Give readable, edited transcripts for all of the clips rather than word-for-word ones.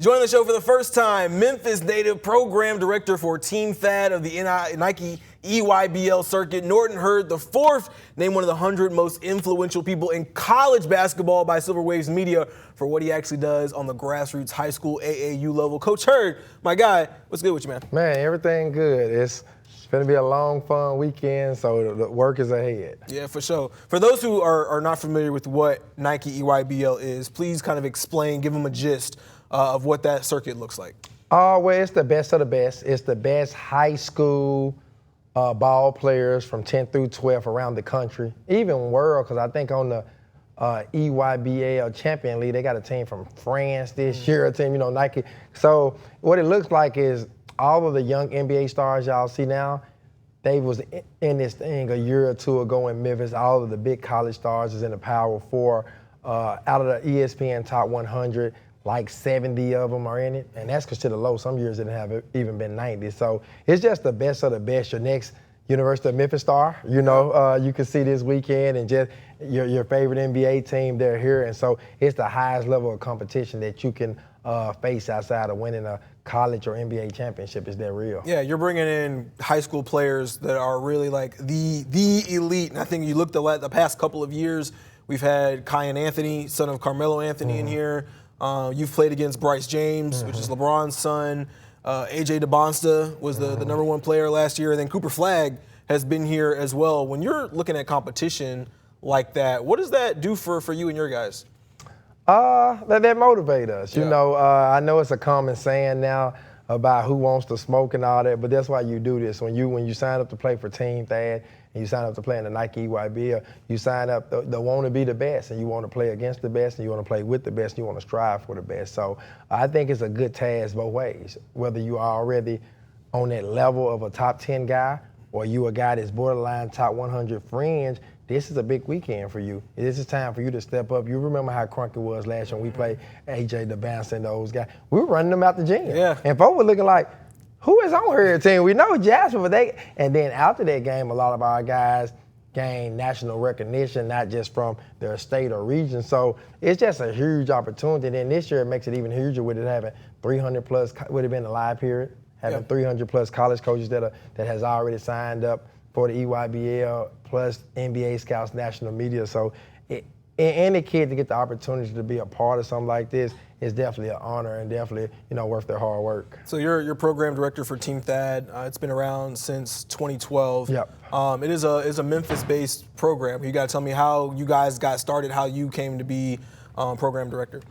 Joining the show for the first time, Memphis native program director for Team Thad of the Nike EYBL Circuit, Norton Hurd IV, named one of the 100 most influential people in college basketball by Silver Waves Media for what he actually does on the grassroots high school AAU level. Coach Hurd, my guy, what's good with you, man? Man, everything good. It's going to be a long, fun weekend, so the work is ahead. Yeah, for sure. For those who are not familiar with what Nike EYBL is, please kind of explain, give them a gist of what that circuit looks like. Well, it's the best of the best. It's the best high school ball players from 10 through 12 around the country, even world, because I think on the EYBL Champion League, they got a team from France this year, a team, Nike. So what it looks like is all of the young NBA stars y'all see now, they was in this thing a year or two ago in Memphis. All of the big college stars is in the Power Four. Out of the ESPN Top 100, like 70 of them are in it, and that's considered low. Some years it haven't even been 90. So it's just the best of the best. Your next University of Memphis star, you can see this weekend, and just your favorite NBA team, they're here. And so it's the highest level of competition that you can face outside of winning a college or NBA championship. Is that real? Yeah, you're bringing in high school players that are really like the elite. And I think you looked at the past couple of years, we've had Kyan Anthony, son of Carmelo Anthony, in here. You've played against Bryce James, which is LeBron's son. AJ DeBonsta was the number one player last year. And then Cooper Flagg has been here as well. When you're looking at competition like that, what does that do for you and your guys? That motivates us. Yeah. I know it's a common saying now about who wants to smoke and all that, but that's why you do this. When you sign up to play for Team Thad and you sign up to play in the Nike EYBL, you sign up to want to be the best, and you want to play against the best, and you want to play with the best, and you want to strive for the best. So I think it's a good task both ways, whether you are already on that level of a top 10 guy or you a guy that's borderline top 100 fringe. This is a big weekend for you. This is time for you to step up. You remember how crunk it was last year when we played AJ DeBounce and those guys. We were running them out the gym. Yeah. And folks were looking like, who is on her team? We know Jasper, but and then after that game, a lot of our guys gained national recognition, not just from their state or region. So it's just a huge opportunity. And then this year it makes it even huger with it having 300 plus, would have been a live period, having 300 plus college coaches that has already signed up for the EYBL, plus NBA scouts, national media. So any kid to get the opportunity to be a part of something like this is definitely an honor and definitely, worth their hard work. So you're program director for Team Thad. It's been around since 2012. Yep. It is a Memphis-based program. You got to tell me how you guys got started, how you came to be program director.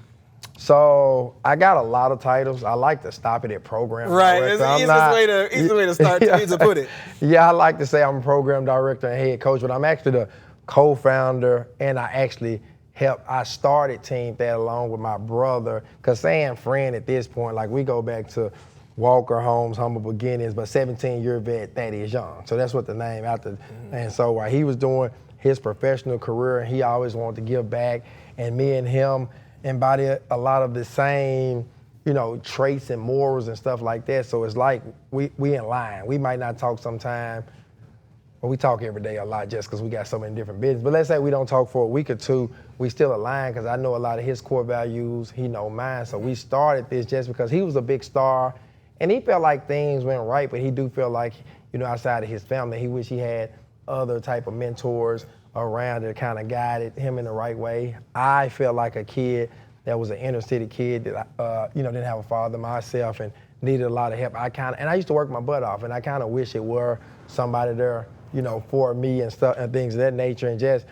So I got a lot of titles. I like to stop it at program director. Right, it's the easiest way to start, to put it. Yeah, I like to say I'm a program director and head coach, but I'm actually the co-founder, and I started Team Thad along with my brother, because saying friend at this point, like we go back to Walker Holmes, humble beginnings, but 17-year vet, Thaddeus Young. So that's what the name after. And so while he was doing his professional career, and he always wanted to give back, and me and him embody a lot of the same, traits and morals and stuff like that. So it's like we in line. We might not talk sometime, but we talk every day a lot just because we got so many different business. But let's say we don't talk for a week or two, we still align because I know a lot of his core values, he know mine. So we started this just because he was a big star, and he felt like things went right, but he do feel like, outside of his family, he wish he had other type of mentors around that kind of guided him in the right way. I felt like a kid that was an inner city kid that didn't have a father myself and needed a lot of help. And I used to work my butt off, and I kind of wish it were somebody there, for me and stuff and things of that nature, and just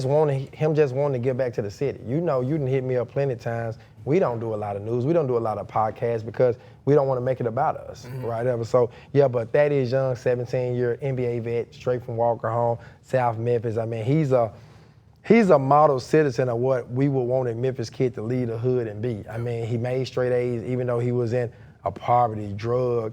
wanting to give back to the city. You didn't hit me up plenty of times. We don't do a lot of news. We don't do a lot of podcasts because we don't want to make it about us, right? So, yeah, but Thaddeus Young, 17-year NBA vet, straight from Walker Home, South Memphis. I mean, he's a model citizen of what we would want a Memphis kid to lead a hood and be. I mean, he made straight A's even though he was in a poverty, drug,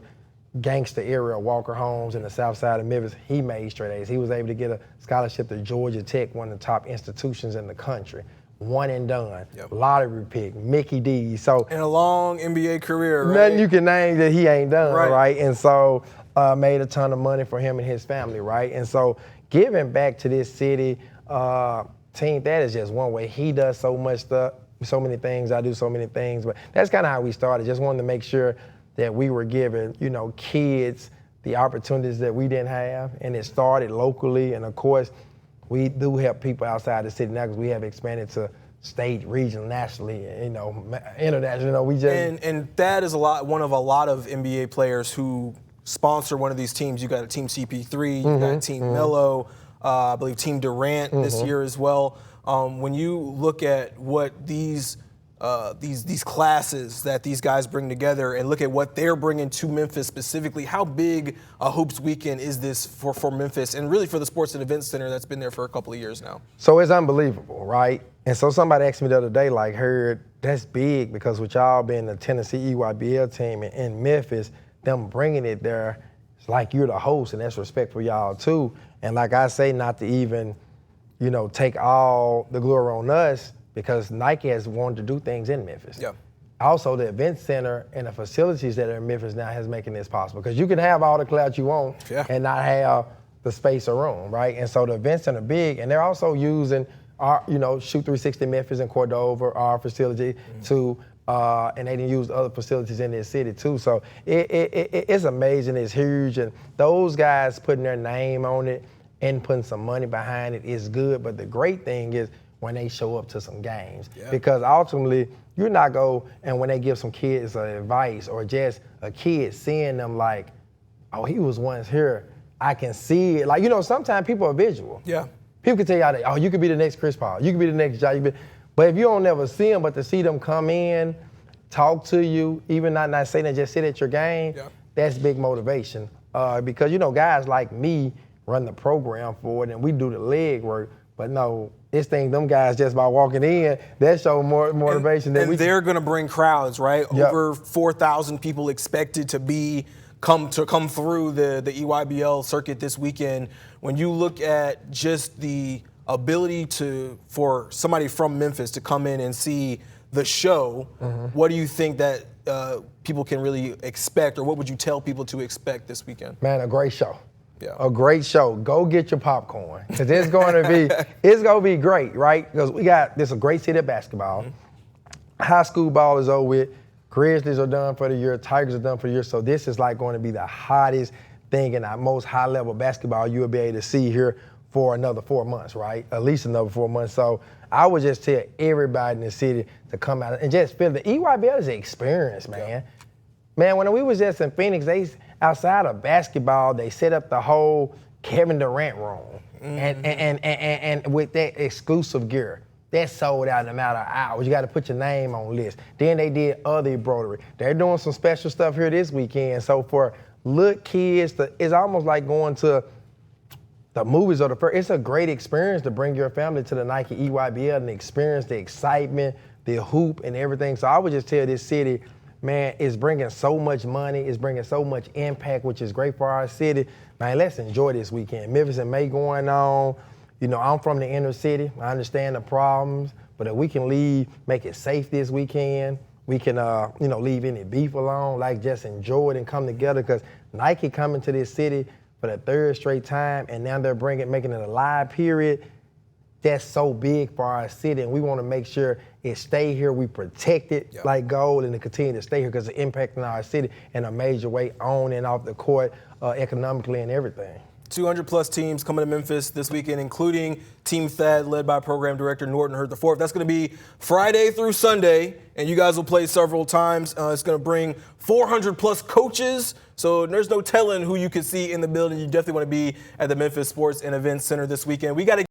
gangster area of Walker Homes in the south side of Memphis. He made straight A's. He was able to get a scholarship to Georgia Tech, one of the top institutions in the country. One and done, lottery pick, Mickey D. So and a long NBA career, right? Nothing you can name that he ain't done, right? And so made a ton of money for him and his family, right? And so giving back to this city, Team Thad is just one way. He does so much stuff so many things. I do so many things. But that's kind of how we started. Just wanted to make sure that we were giving, kids the opportunities that we didn't have. And it started locally. And, of course, we do help people outside the city now because we have expanded to state, regional, nationally, international. We just and that is one of a lot of NBA players who sponsor one of these teams. You got a Team CP3, you got Team Melo, I believe Team Durant this year as well. When you look at what these classes that these guys bring together and look at what they're bringing to Memphis specifically, how big a hoops weekend is this for Memphis and really for the Sports and Events Center that's been there for a couple of years now? So it's unbelievable, right? And so somebody asked me the other day, like, Heard, that's big because with y'all being the Tennessee EYBL team in Memphis, them bringing it there, it's like you're the host, and that's respect for y'all too. And like I say, not to even, take all the glory on us, because Nike has wanted to do things in Memphis. Yeah. Also, the event center and the facilities that are in Memphis now has making this possible. Because you can have all the clout you want and not have the space or room, right? And so the event center big, and they're also using our, Shoot 360 Memphis and Cordova, our facility, and they didn't use other facilities in this city too. So it's amazing, it's huge, and those guys putting their name on it and putting some money behind it is good. But the great thing is when they show up to some games. Yeah. Because ultimately, you're not and when they give some kids advice or just a kid seeing them like, oh, he was once here, I can see it. Like, sometimes people are visual. Yeah. People can tell you, oh, you could be the next Chris Paul, you could be the next Jai. But if you don't never see them, but to see them come in, talk to you, even not saying that, just sit at your game, that's big motivation. Because, guys like me run the program for it and we do the leg work, but no, this thing, them guys just by walking in, that show more motivation. And they're going to bring crowds, right? Yep. Over 4,000 people expected to come through the EYBL circuit this weekend. When you look at just the ability for somebody from Memphis to come in and see the show, what do you think that people can really expect, or what would you tell people to expect this weekend? Man, a great show. Yeah. A great show. Go get your popcorn, because it's going to be great, right? Because this is a great city of basketball. High school ball is over with. Grizzlies are done for the year. Tigers are done for the year. So this is like going to be the hottest thing and our most high-level basketball you'll be able to see here for another 4 months, right? At least another 4 months. So I would just tell everybody in the city to come out and just feel the EYBL is an experience, man. Yeah. Man, when we was just in Phoenix, outside of basketball, they set up the whole Kevin Durant room, and with that exclusive gear, that sold out in a matter of hours. You got to put your name on list. Then they did other embroidery. They're doing some special stuff here this weekend. So for little kids, it's almost like going to the movies or it's a great experience to bring your family to the Nike EYBL and experience the excitement, the hoop, and everything. So I would just tell this city, man, it's bringing so much money, it's bringing so much impact, which is great for our city. Man, let's enjoy this weekend. Memphis and May going on. I'm from the inner city. I understand the problems, but if we can make it safe this weekend, we can, leave any beef alone, just enjoy it and come together, because Nike coming to this city for the third straight time, and now they're making it a live period. That's so big for our city, and we want to make sure it stay here. We protect it like gold, and to continue to stay here because it's impacting our city in a major way, on and off the court, economically and everything. 200-plus teams coming to Memphis this weekend, including Team Thad, led by Program Director Norton Hurt IV. That's going to be Friday through Sunday, and you guys will play several times. It's going to bring 400-plus coaches, so there's no telling who you could see in the building. You definitely want to be at the Memphis Sports and Events Center this weekend. We got to